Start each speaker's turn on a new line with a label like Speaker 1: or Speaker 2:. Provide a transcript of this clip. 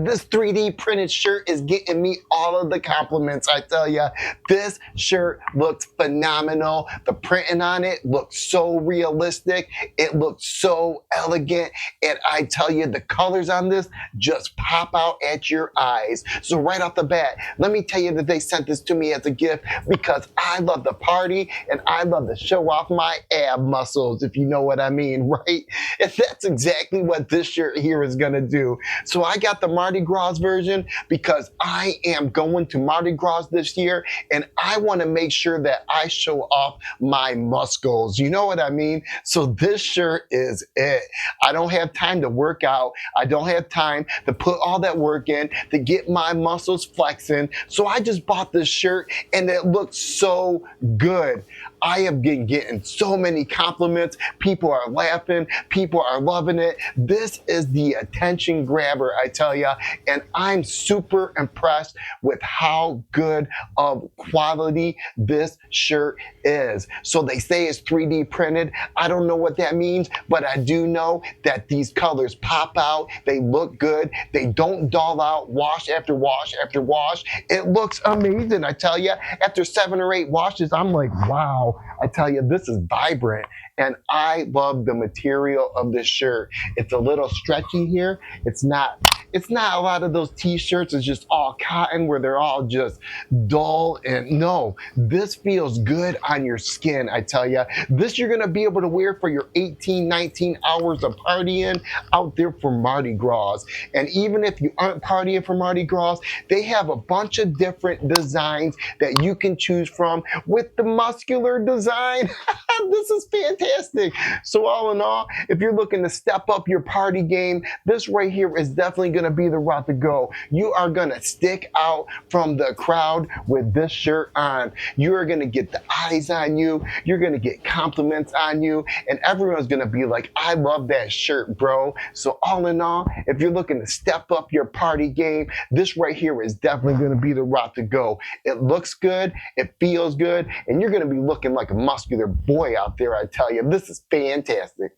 Speaker 1: this 3D printed shirt is getting me all of the compliments. I tell you, this shirt looks phenomenal. The printing on it looks so realistic. It looks so elegant. And I tell you, the colors on this just pop out at your eyes. So right off the bat, let me tell you that they sent this to me as a gift because I love the party and I love to show off my ab muscles, if you know what I mean, right? And that's exactly what this shirt here is gonna do. So I got the Mardi Gras version because I am going to Mardi Gras this year and I want to make sure that I show off my muscles. You know what I mean? So this shirt is it. I don't have time to work out. I don't have time to put all that work in to get my muscles flexing. So I just bought this shirt and it looks so good. I have been getting so many compliments. People are laughing. People are loving it. This is the attention grabber, I tell you. And I'm super impressed with how good of quality this shirt is. So they say it's 3D printed. I don't know what that means, but I do know that these colors pop out. They look good. They don't dull out wash after wash after wash. It looks amazing, I tell you. After 7 or 8 washes, I'm like, wow. I tell you, this is vibrant. And I love the material of this shirt. It's a little stretchy here. It's not a lot of those t-shirts. It's just all cotton where they're all just dull. And no, this feels good on your skin, I tell you. This you're gonna be able to wear for your 18, 19 hours of partying out there for Mardi Gras. And even if you aren't partying for Mardi Gras, they have a bunch of different designs that you can choose from with the muscular design. This is fantastic. So all in all, if you're looking to step up your party game, this right here is definitely going to be the route to go. You are going to stick out from the crowd with this shirt on. You are going to get the eyes on you. You're going to get compliments on you. And everyone's going to be like, I love that shirt, bro. So all in all, if you're looking to step up your party game, this right here is definitely going to be the route to go. It looks good. It feels good. And you're going to be looking like a muscular boy out there, I tell you. This is fantastic.